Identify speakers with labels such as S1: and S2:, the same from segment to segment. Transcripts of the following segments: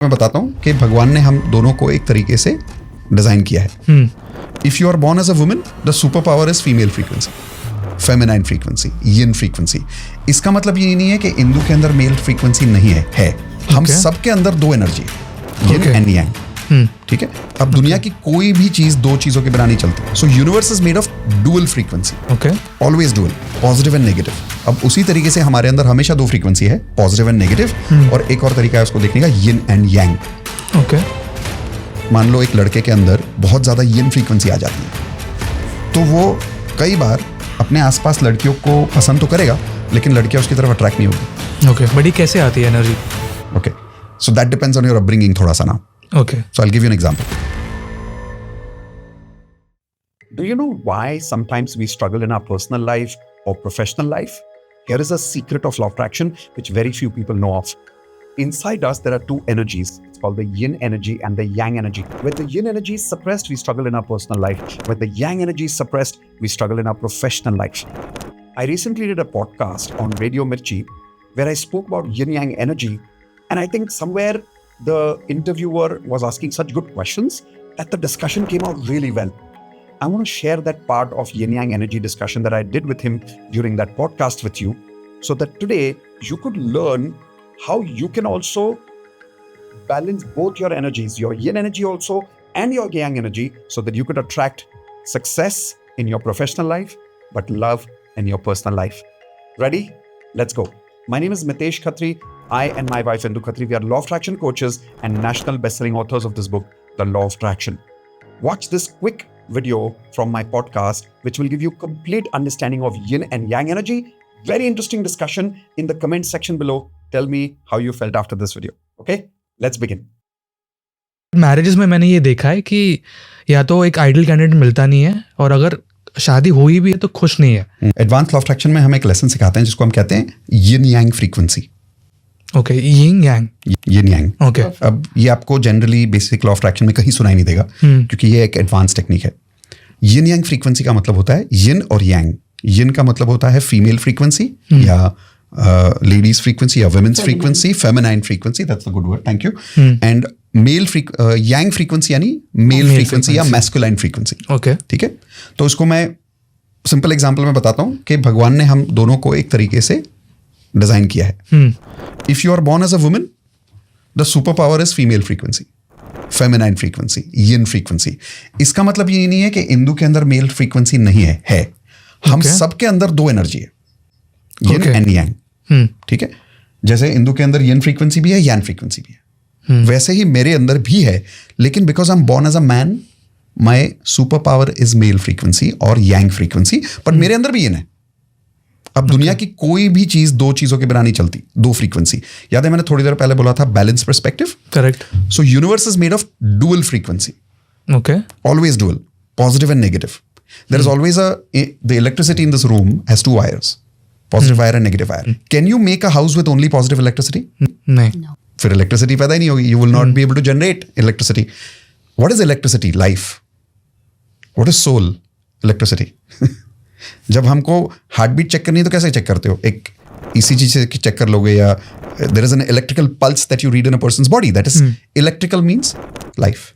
S1: मैं बताता हूँ कि भगवान ने हम दोनों को एक तरीके से डिजाइन किया है. If you are born as a woman, the super power is female frequency, feminine frequency, yin frequency. इसका मतलब ये नहीं है कि इंदु के अंदर मेल फ्रीक्वेंसी नहीं है. हम सबके अंदर दो एनर्जी, यिन एंड यांग. ठीक है. अब दुनिया की कोई भी चीज दो चीजों के बिना नहीं चलती. सो universe is made of dual frequency. Always dual, positive and negative. अब उसी तरीके से हमारे अंदर हमेशा दो फ्रीक्वेंसी है, पॉजिटिव एंड नेगेटिव. और एक और तरीका है उसको देखने का, यिन एंड यांग. मान लो एक लड़के के अंदर बहुत ज्यादा यिन फ्रीक्वेंसी आ जाती है, तो वो कई बार अपने आसपास लड़कियों को पसंद तो करेगा, लेकिन लड़कियां उसकी तरफ अट्रैक्ट नहीं होगी.
S2: बट ये कैसे आती है energy?
S1: So that depends on your upbringing थोड़ा सा ना. So I'll give you an example. Do you know why sometimes we struggle in our personal life or professional life? Here is a secret of law of attraction which very few people know of. Inside us, there are two energies. It's called the yin energy and the yang energy. When the yin energy is suppressed, we struggle in our personal life. When the yang energy is suppressed, we struggle in our professional life. I recently did a podcast on Radio Mirchi where I spoke about yin-yang energy, and I think somewhere the interviewer was asking such good questions that the discussion came out really well. I want to share that part of yin-yang energy discussion that I did with him during that podcast with you, so that today you could learn how you can also balance both your energies, your yin energy also and your yang energy, so that you could attract success in your professional life, but love in your personal life. Ready? Let's go. My name is Mitesh Khatri. I and my wife Indu Khatri, we are law of attraction coaches and national best-selling authors of this book, The Law of Attraction. Watch this quick video from my podcast, which will give you complete understanding of yin and yang energy. Very interesting discussion in the comment section below. Tell me how you felt after this video. Okay, let's begin.
S2: Marriages में मैंने ये देखा है कि या तो एक ideal candidate मिलता नहीं है, और अगर शादी हुई भी है तो खुश नहीं है.
S1: एडवांस लॉ ऑफ अट्रैक्शन में हम एक लेसन सिखाते हैं जिसको हम कहते हैं यिन यांग फ्रीक्वेंसी.
S2: यिन यांग.
S1: अब ये आपको generally basic law of attraction में कहीं सुनाई नहीं देगा, क्योंकि ये एक एडवांस टेक्निक है. यिन यांग फ्रीक्वेंसी का मतलब होता है यिन और यांग. यिन का मतलब होता है फीमेल फ्रीक्वेंसी या लेडीज फ्रीक्वेंसी या women's frequency, feminine frequency, that's a good word, thank you. And male yang frequency यानी मेल फ्रीक्वेंसी या मैस्कुलाइन फ्रीक्वेंसी. ठीक है. तो इसको मैं सिंपल एग्जांपल में बताता हूँ कि भगवान ने हम दोनों को एक तरीके से डिजाइन किया है. If you are born as a woman, the super power is female frequency, feminine frequency, yin frequency. इसका मतलब ये नहीं है कि इंदु के अंदर मेल फ्रीक्वेंसी नहीं है. हम सबके अंदर दो एनर्जी है, यिन एंड यांग. ठीक है. जैसे इंदु के अंदर यिन फ्रीक्वेंसी भी है, यांग फ्रीक्वेंसी भी है, वैसे ही मेरे अंदर भी है. लेकिन because I am born as a man, my super power is male frequency और यांग फ्रीक्वेंसी, पर मेरे अंदर भी यिन है. अब दुनिया की कोई भी चीज दो चीजों के बिना नहीं चलती, दो फ्रीक्वेंसी. याद है मैंने थोड़ी देर पहले बोला था balance perspective.
S2: Correct.
S1: So universe is made of dual frequency. Always dual, positive and negative. There is always the electricity in this room has two wires, positive wire and negative wire. Can you make a house with only positive electricity?
S2: नहीं.
S1: फिर electricity पैदा ही नहीं होगी. You will not be able to generate electricity. What is electricity? Life. What is soul? Electricity. जब हमको heart beat check करनी है तो कैसे चेक करते हो? एक ECG से चेक कर लोगे, या there is an electrical pulse that you read in a person's body. That is electrical means life.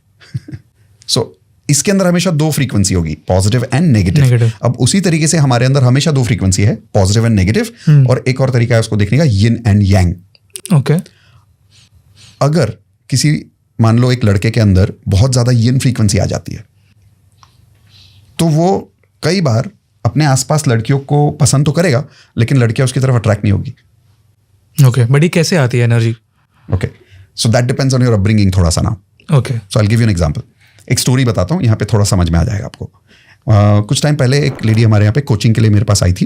S1: So इसके अंदर हमेशा दो फ्रीक्वेंसी होगी, पॉजिटिव एंड नेगेटिव. अब उसी तरीके से हमारे अंदर हमेशा दो फ्रीक्वेंसी है, पॉजिटिव एंड नेगेटिव. और एक और तरीका है उसको देखने का, यिन एंड यांग. अगर किसी, मान लो एक लड़के के अंदर बहुत ज्यादा यिन फ्रीक्वेंसी आ जाती है, तो वो कई बार अपने आसपास लड़कियों को पसंद तो करेगा, लेकिन लड़कियां उसकी तरफ अट्रैक्ट नहीं होगी.
S2: बट ये कैसे आती है energy?
S1: So that depends on your upbringing थोड़ा सा ना. So I will give you an example. एक स्टोरी बताता हूँ, यहाँ पे थोड़ा समझ में आ जाएगा आपको. कुछ टाइम पहले एक लेडी हमारे यहाँ पे कोचिंग के लिए मेरे पास आई थी.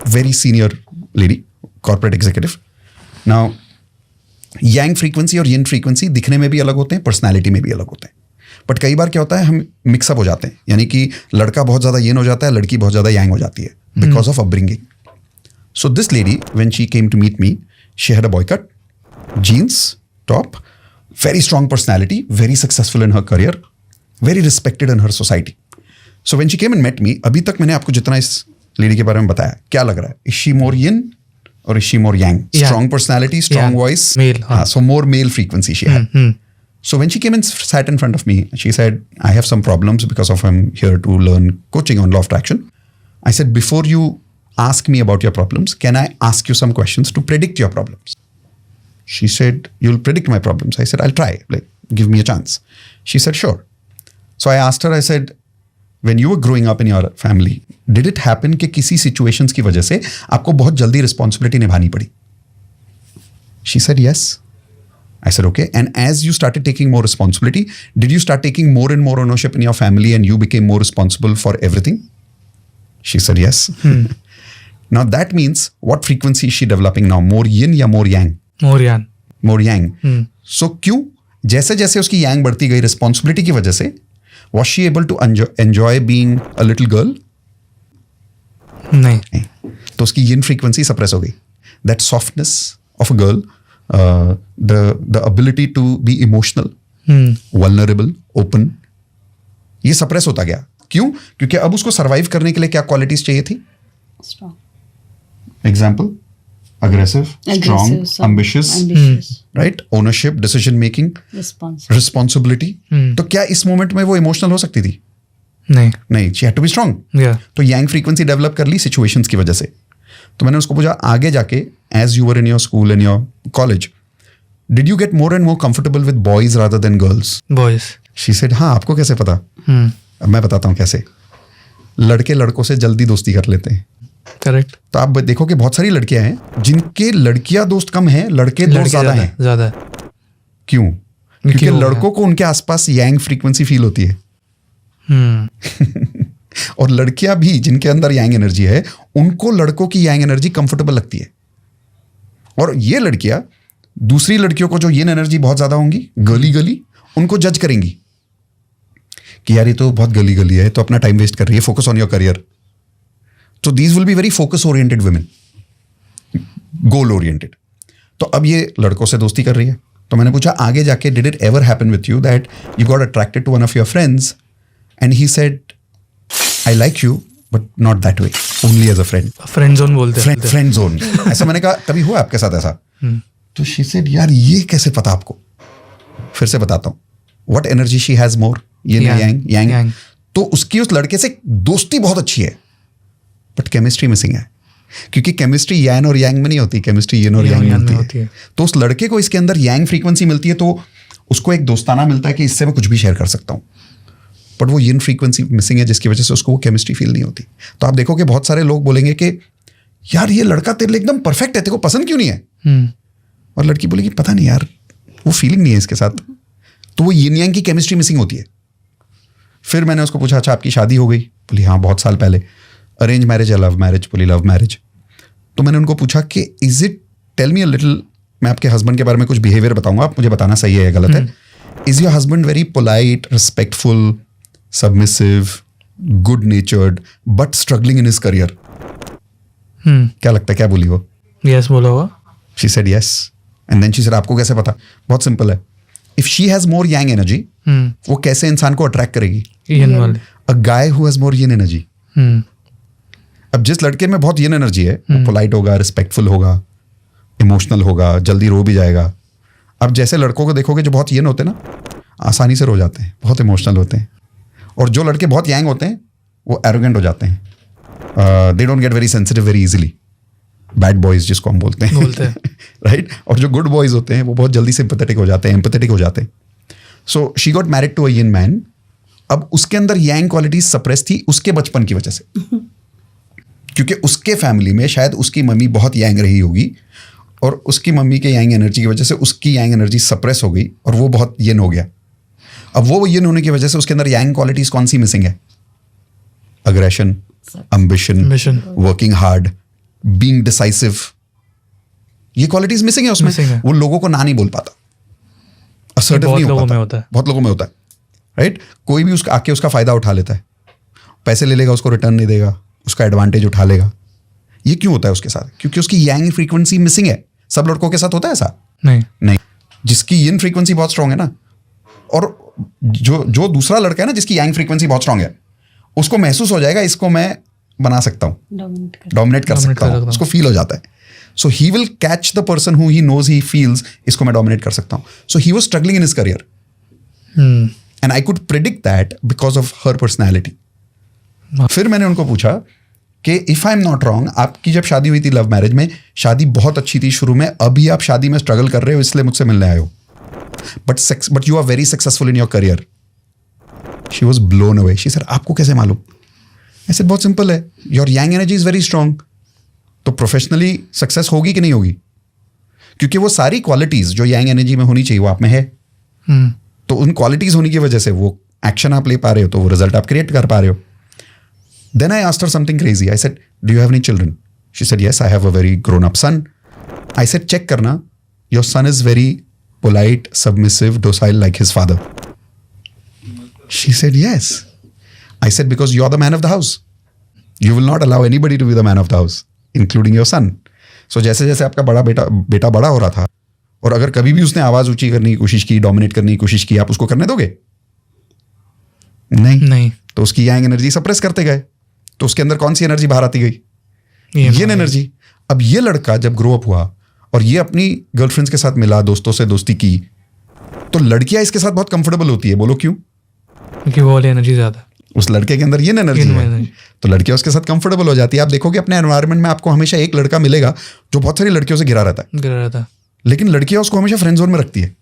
S1: Very senior lady, corporate executive. Now yang frequency और यिन फ्रीक्वेंसी दिखने में भी अलग होते हैं, पर्सनैलिटी में भी अलग होते हैं. बट कई बार क्या होता है, हम मिक्सअप हो जाते हैं, यानी कि लड़का बहुत ज़्यादा यिन हो जाता है, लड़की बहुत ज़्यादा यांग हो जाती है, because of upbringing. So this lady, when she came to meet me, she had a boy cut, jeans, top, very strong personality, very successful in her career, very respected in her society. So when she came and met me, अभी तक मैंने आपको जितना इस lady के बारे में बताया, क्या लग रहा है? Is she more yin or is she more yang? Strong personality, strong voice.
S2: Male.
S1: So more male frequency she had. So when she came and sat in front of me, she said, I have some problems because of I'm here to learn coaching on law of attraction. I said, before you ask me about your problems, can I ask you some questions to predict your problems? She said, you'll predict my problems. I said, I'll try. Like, give me a chance. She said, sure. So I asked her, I said, when you were growing up in your family, did it happen कि किसी situations की वजह से आपको बहुत जल्दी responsibility निभानी पड़ी? She said, yes. I said, okay. And as you started taking more responsibility, did you start taking more and more ownership in your family and you became more responsible for everything? She said, yes. Now that means what frequency is she developing now? More yin या more yang?
S2: More yang.
S1: More yang. So क्यों? जैसे जैसे उसकी yang बढ़ती गई responsibility की वजह से, was she able to enjoy being a little girl?
S2: नहीं.
S1: तो उसकी yin frequency suppress हो गई. That softness of a girl, the ability to be emotional, vulnerable, open, ये suppress होता गया. क्यों? क्योंकि अब उसको survive करने के लिए क्या qualities चाहिए थी?
S3: Strong.
S1: Example, aggressive, strong, ambitious, right? Ownership, decision making, responsibility. तो क्या इस moment में वो emotional हो सकती थी? नहीं, she had to be strong.
S2: Yeah.
S1: तो yang frequency develop कर ली situations की वजह से. तो मैंने उसको पूछा आगे जाके, as you were in your school and your college, did you get more and more comfortable with boys rather than girls?
S2: Boys.
S1: She said, हाँ, आपको कैसे पता? अब मैं बताता हूँ कैसे. लड़के लड़कों से जल्दी दोस्ती कर लेते हैं.
S2: करेक्ट.
S1: तो आप देखो कि बहुत सारी लड़कियां हैं जिनके लड़कियां दोस्त कम हैं, लड़के दोस्त ज्यादा हैं.
S2: ज्यादा.
S1: क्यों? क्योंकि लड़कों को उनके आसपास यांग फ्रीक्वेंसी फील होती है. और लड़कियां भी जिनके अंदर यांग एनर्जी है, उनको लड़कों की यांग एनर्जी कंफर्टेबल लगती है. और ये लड़कियां दूसरी लड़कियों को जो ये एनर्जी बहुत ज्यादा होंगी, गली गली, उनको जज करेंगी कि यार ये तो बहुत गली गली है, तो अपना टाइम वेस्ट कर रही है, focus on your career. So these will be very focus-oriented women, goal-oriented. तो अब ये लड़कों से दोस्ती कर रही है. तो मैंने पूछा आगे जाके did it ever happen with you that you got attracted to one of your friends and he said, I like you but not that way, only as a friend.
S2: Friend zone बोलते हैं.
S1: Friend zone. ऐसा मैंने कहा कभी हुआ आपके साथ ऐसा? तो she said, यार ये कैसे पता आपको? फिर से बताता हूँ. What energy she has more? yang. तो उसकी उस लड़के से दोस्ती बहुत अच्छी है. बट केमिस्ट्री मिसिंग है. क्योंकि केमिस्ट्री यान और यांग में नहीं होती, केमिस्ट्री यिन और यांग में होती है. तो उस लड़के को इसके अंदर यांग फ्रीक्वेंसी मिलती है, तो उसको एक दोस्ताना मिलता है कि इससे मैं कुछ भी शेयर कर सकता हूँ. बट वो यिन फ्रीक्वेंसी मिसिंग है, जिसकी वजह से उसको वो केमिस्ट्री फील नहीं होती. तो आप देखो कि बहुत सारे लोग बोलेंगे कि यार ये लड़का तेरे लिए एकदम परफेक्ट है, तेरे को पसंद क्यों नहीं है? और लड़की बोलेगी पता नहीं यार, वो फीलिंग नहीं है इसके साथ. तो वो यिन यांग की केमिस्ट्री मिसिंग होती है. फिर मैंने उसको पूछा अच्छा आपकी शादी हो गई? बोली हाँ बहुत साल पहले. अरेंज मैरिज या लव मैरिज? बोली लव मैरिज. तो मैंने उनको पूछा कि is it, tell me a little, मैं आपके हस्बैंड के बारे में कुछ बिहेवियर बताऊंगा, आप मुझे बताना सही है या गलत है. Is your husband very polite, respectful, submissive, good natured but struggling in his career? क्या लगता है, क्या बोली वो?
S2: यस बोला हुआ.
S1: She said yes. And then she said आपको कैसे पता? बहुत सिंपल है. If she has more yang energy, वो कैसे इंसान को अट्रैक्ट करेगी?
S2: यिन वाले.
S1: A guy who has more yin energy. अब जिस लड़के में बहुत यिन एनर्जी है, वो पोलाइट होगा, रिस्पेक्टफुल होगा, इमोशनल होगा, जल्दी रो भी जाएगा. अब जैसे लड़कों को देखोगे जो बहुत यिन होते हैं ना, आसानी से रो जाते हैं, बहुत इमोशनल होते हैं. और जो लड़के बहुत यांग होते हैं वो एरोगेंट हो जाते हैं. They don't get very sensitive very easily. Bad boys जिसको हम बोलते हैं राइट. और जो गुड बॉयज होते हैं वो बहुत जल्दी सिंपैथेटिक हो जाते हैं, एम्पैथेटिक हो जाते हैं. So she got married to a yin man. अब उसके अंदर यांग क्वालिटीज सप्रेस थी उसके बचपन की वजह से, क्योंकि उसके फैमिली में शायद उसकी मम्मी बहुत यांग रही होगी और उसकी मम्मी के यांग एनर्जी की वजह से उसकी यांग एनर्जी सप्रेस हो गई और वो बहुत यिन हो गया. अब वो यिन होने की वजह से उसके अंदर यांग क्वालिटीज कौन सी मिसिंग है? Aggression, ambition, working hard, being decisive. ये क्वालिटीज मिसिंग है उसमें. वो लोगों को ना नहीं बोल पाता, असर्टिव नहीं हो पाता. बहुत लोगों में होता है राइट. कोई भी उसका आके उसका फायदा उठा लेता है, पैसे ले लेगा, उसको रिटर्न नहीं देगा, उसका एडवांटेज उठा लेगा. ये क्यों होता है उसके साथ? क्योंकि उसकी यांग फ्रीक्वेंसी मिसिंग है. सब लड़कों के साथ होता है ऐसा? नहीं. जिसकी यिन फ्रीक्वेंसी बहुत स्ट्रांग है ना, और जो दूसरा लड़का है ना जिसकी यांग फ्रीक्वेंसी बहुत स्ट्रांग है, उसको महसूस हो जाएगा इसको मैं बना सकता हूँ, डोमिनेट कर सकता हूँ. उसको फील हो जाता है. So he will catch the person who he knows he feels, इसको मैं डोमिनेट कर सकता हूँ. So he was struggling in his career and I could predict that because of her personality. फिर मैंने उनको पूछा कि if I am not wrong, आपकी जब शादी हुई थी लव मैरिज में, शादी बहुत अच्छी थी शुरू में, अभी आप शादी में स्ट्रगल कर रहे हो इसलिए मुझसे मिलने आए हो, but you are very successful in your career. She was blown away. She sir आपको कैसे मालूम? ऐसे बहुत सिंपल है, your yang energy is very strong. तो प्रोफेशनली सक्सेस होगी कि नहीं होगी? क्योंकि वो सारी क्वालिटीज जो यांग एनर्जी में होनी चाहिए वो आप में है. तो उन क्वालिटीज होने की वजह से वो एक्शन आप ले पा रहे हो, तो वो रिजल्ट आप क्रिएट कर पा रहे हो. Then I asked her something crazy. I said, do you have any children? She said, yes, I have a very grown-up son. I said, check karna. Your son is very polite, submissive, docile like his father. She said, yes. I said, because you're the man of the house. You will not allow anybody to be the man of the house, including your son. So जैसे जैसे आपका बेटा बड़ा हो रहा था, और अगर कभी भी उसने आवाज ऊंची करने की कोशिश की, डोमिनेट करने की कोशिश की, आप उसको करने दोगे? नहीं. तो उसकी यांग एनर्जी सप्रेस करते गए, तो उसके अंदर कौन सी एनर्जी बाहर आती गई? ये एनर्जी. अब ये लड़का जब ग्रो अप हुआ और ये अपनी गर्लफ्रेंड्स के साथ मिला, दोस्तों से दोस्ती की, तो लड़कियां इसके साथ बहुत कंफर्टेबल होती है. बोलो क्यों?
S2: क्योंकि वो वाली एनर्जी ज्यादा,
S1: उस लड़के के अंदर ये एनर्जी है, तो लड़कियां उसके साथ कंफर्टेबल हो जाती है. आप देखोगे अपने एनवायरनमेंट में आपको हमेशा एक लड़का मिलेगा जो बहुत सारी लड़कियों से घिरा रहता है, लेकिन लड़कियां उसको हमेशा फ्रेंड जोन में रखती है.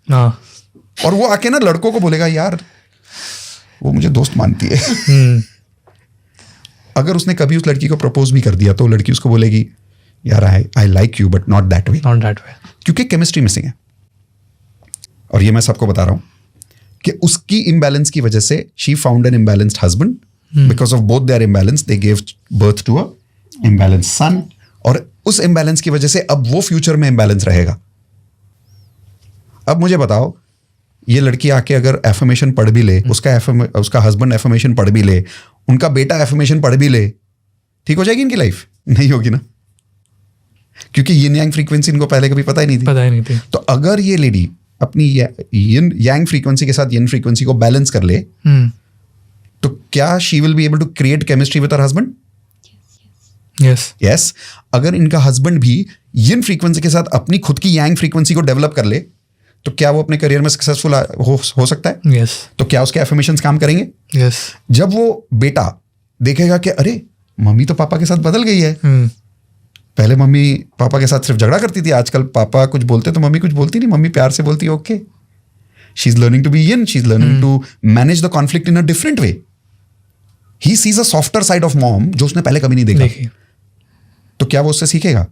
S1: और वो आके ना लड़कों को बोलेगा, यार वो मुझे दोस्त मानती है. अगर उसने कभी उस लड़की को प्रपोज भी कर दिया तो लड़की उसको बोलेगी, यार I like you but not that way. क्योंकि केमिस्ट्री मिसिंग है. और ये मैं सबको बता रहा हूं कि उसकी इम्बैलेंस की वजह से she found an imbalanced husband. Because of both their imbalance they give birth to a imbalanced son. और उस इम्बैलेंस की वजह से अब वो फ्यूचर में इम्बैलेंस रहेगा. अब मुझे बताओ, ये लड़की आके अगर एफर्मेशन पढ़ भी ले, उसका हस्बैंड एफर्मेशन पढ़ भी ले, उनका बेटा एफर्मेशन पढ़ भी ले, ठीक हो जाएगी इनकी लाइफ? नहीं होगी ना, क्योंकि यिन यांग फ्रीक्वेंसी इनको पहले कभी पता ही नहीं थी. तो अगर ये लेडी अपनी यिन यांग फ्रीक्वेंसी के साथ यिन फ्रीक्वेंसी को बैलेंस कर ले, तो क्या she will be able to create chemistry with her husband? Yes. अगर इनका हस्बैंड भी यिन फ्रीक्वेंसी के साथ अपनी खुद की यांग फ्रीक्वेंसी को डेवलप कर ले, तो क्या वो अपने करियर में सक्सेसफुल हो सकता है?
S2: yes.
S1: तो क्या उसके एफर्मेशंस काम करेंगे?
S2: yes.
S1: जब वो बेटा देखेगा कि अरे मम्मी तो पापा के साथ बदल गई है, पहले मम्मी पापा के साथ सिर्फ झगड़ा करती थी, आजकल पापा कुछ बोलते तो मम्मी कुछ बोलती नहीं, मम्मी प्यार से बोलती है, okay. She is learning to be yin, she is learning to manage the conflict in a different way. He sees a softer side of mom जो उसने पहले कभी नहीं देखा. तो क्या वो उससे सीखेगा?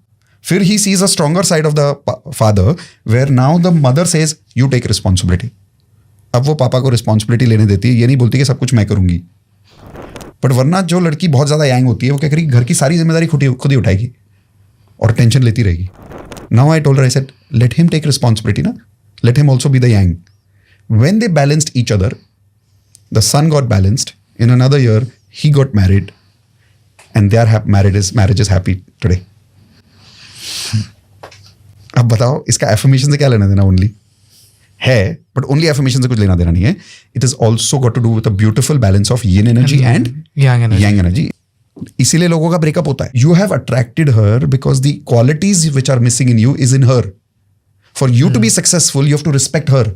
S1: फिर he sees a stronger side of the father where now the mother says you take responsibility. अब वो पापा को रिस्पॉन्सिबिलिटी लेने देती है, ये नहीं बोलती कि सब कुछ मैं करूंगी. बट वरना जो लड़की बहुत ज्यादा यांग होती है वो क्या करेगी? घर की सारी जिम्मेदारी खुद ही उठाएगी और टेंशन लेती रहेगी. Now I told her, I said let him take responsibility ना, let him also be the yang. When they balanced each other, the son got balanced. In another year he got married and their marriage is happy today. अब बताओ इसका affirmation से क्या लेना देना? Only है, but only affirmation से कुछ लेना देना नहीं है. It is also got to do with a beautiful balance of yin energy and yang energy. इसीलिए लोगों का ब्रेकअप होता है. You have attracted her because the qualities which are missing in you is in her. For you to be successful you have to respect her.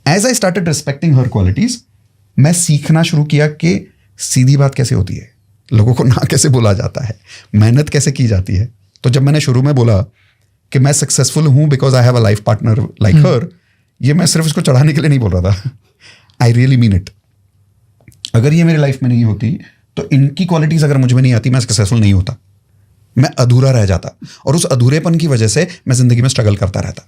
S1: As I started respecting her qualities, मैं सीखना शुरू किया कि सीधी बात कैसे होती है, लोगों को ना कैसे बोला जाता है, मेहनत कैसे की जाती है. तो जब मैंने शुरू में बोला कि मैं सक्सेसफुल हूं because I have a life partner like her, ये मैं सिर्फ इसको चढ़ाने के लिए नहीं बोल रहा था. I really mean it. अगर ये मेरी लाइफ में नहीं होती तो इनकी क्वालिटीज अगर मुझ में नहीं आती, मैं सक्सेसफुल नहीं होता, मैं अधूरा रह जाता. और उस अधूरेपन की वजह से मैं जिंदगी में स्ट्रगल करता रहता.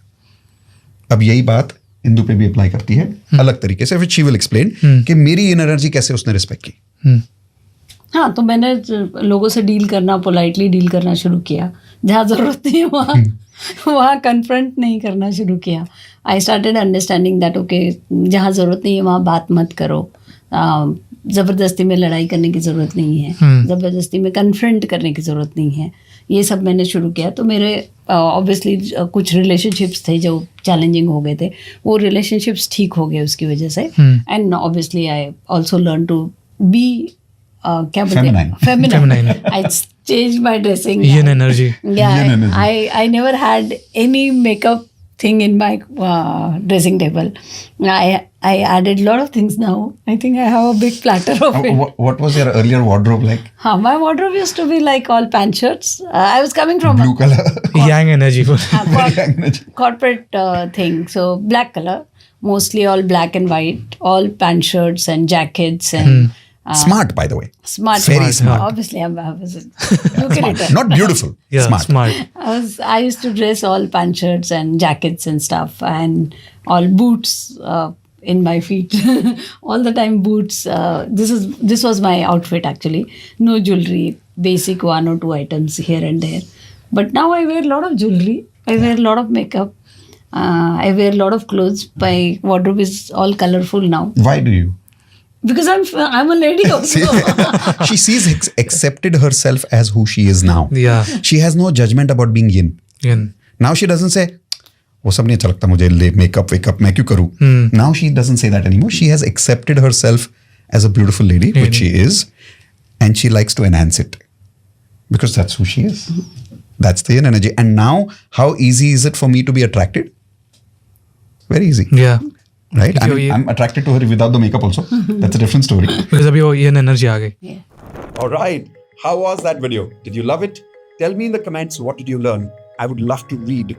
S1: अब यही बात इंदु पे भी अप्लाई करती है अलग तरीके से. शी विल एक्सप्लेन कि मेरी इन एनर्जी कैसे उसने रिस्पेक्ट की.
S3: हाँ, तो मैंने लोगों से डील करना, पोलाइटली डील करना शुरू किया. जहाँ ज़रूरत नहीं है वहाँ कन्फ्रंट नहीं करना शुरू किया. I started understanding that okay, जहाँ ज़रूरत नहीं है वहाँ बात मत करो. ज़बरदस्ती में लड़ाई करने की ज़रूरत नहीं है, ज़बरदस्ती में कन्फ्रंट करने की ज़रूरत नहीं है. ये सब मैंने शुरू किया. तो मेरे ऑब्वियसली कुछ रिलेशनशिप्स थे जो चैलेंजिंग हो गए थे, वो रिलेशनशिप्स ठीक हो गए उसकी वजह से. And obviously I also learn to be क्या बोलते हैं, feminine. I changed my dressing.
S2: Yin energy.
S3: Yeah, I never had any makeup thing in my dressing table. I added a lot of things now. I think I have a big platter of it.
S4: What was your earlier wardrobe like?
S3: My wardrobe used to be like all pant shirts. I was coming from
S4: Blue color.
S2: Yang energy.
S3: corporate thing. So black color, mostly all black and white, all pant shirts and jackets and
S4: Smart, by the way.
S3: smart.
S4: Very smart.
S3: Obviously, I was look at it.
S4: Not beautiful.
S2: Yeah,
S4: smart.
S3: I used to dress all pant shirts and jackets and stuff, and all boots in my feet. All the time boots. This was my outfit actually. No jewelry, basic 1 or 2 items here and there. But now I wear a lot of jewelry. I wear a lot of makeup. I wear a lot of clothes. My wardrobe is all colorful now
S4: Why do you?
S3: because I'm a lady also.
S4: She sees accepted herself as who she is now.
S2: Yeah.
S4: She has no judgment about being yin.
S2: Yin.
S4: Now she doesn't say, वो सब नहीं अच्छा लगता मुझे makeup wake up मैं क्यों करूँ? Now she doesn't say that anymore. She has accepted herself as a beautiful lady, which she is, and she likes to enhance it because that's who she is. That's the yin energy. And now, how easy is it for me to be attracted? Very easy,
S2: Yeah.
S4: right? I
S2: क्यों
S4: mean,
S2: ये-
S4: I'm attracted to her without the makeup also. That's a different story.
S2: Because अभी वो yin energy आ गई.
S3: Yeah.
S1: All right. How was that video? Did you love it? Tell me in the comments, what did you learn? I would love to read.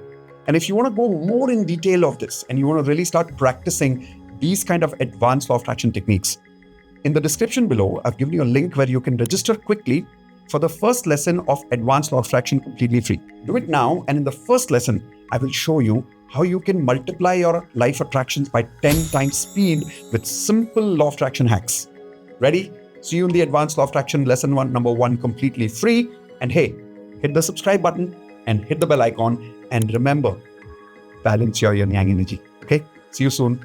S1: And if you want to go more in detail of this and you want to really start practicing these kind of advanced law of attraction techniques, in the description below, I've given you a link where you can register quickly for the first lesson of advanced law of attraction completely free. Do it now, and in the first lesson, I will show you how you can multiply your life attractions by 10 times speed with simple law of attraction hacks. Ready? See you in the advanced law of attraction lesson number 1 completely free. And hey, hit the subscribe button and hit the bell icon. And remember, balance your yin yang energy. Okay? See you soon.